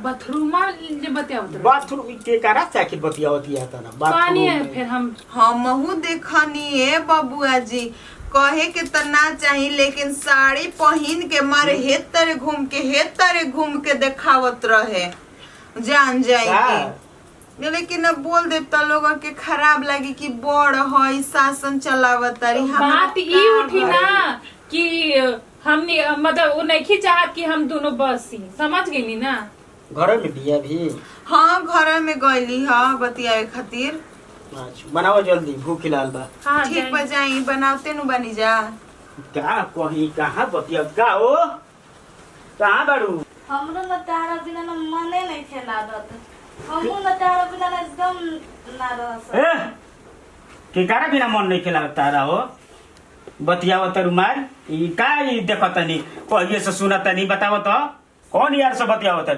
bathroom जे बतियावत bathroom के करा चाहे बतियावती आता ना पानी है बाथरूम फिर हम हमहू देखनी है बबुआ जी कहे के त ना चाही लेकिन साड़ी पहन के मारे हेतर घूम के देखावत रहे जान जाए लेकिन अब बोल देता लोगन के खराब लगी कि बड़ है शासन चलावत बात ई उठी ना कि हम मतलब वो नहीं चाहत कि हम दोनों बसी समझ गई ना घर में बिया भी हाँ घर में गईली हाँ बतियाए खातिर अच्छा बनाओ जल्दी भूख लाल बा हाँ ठीक बजाई बनाते नु बनी जा का कहीं कहाँ बतिया का हो कहाँ बाड़ू हमरो न तारा बिना न मने नहीं खेला दत हमहू न तारा बिना न एकदम ना रह ए के कारा बिना मन नहीं खेला तारा हो बतियाव तरुमार ई का ई देखतनी कहिए से सुनतनी बताव तो कौन यार से बतियाव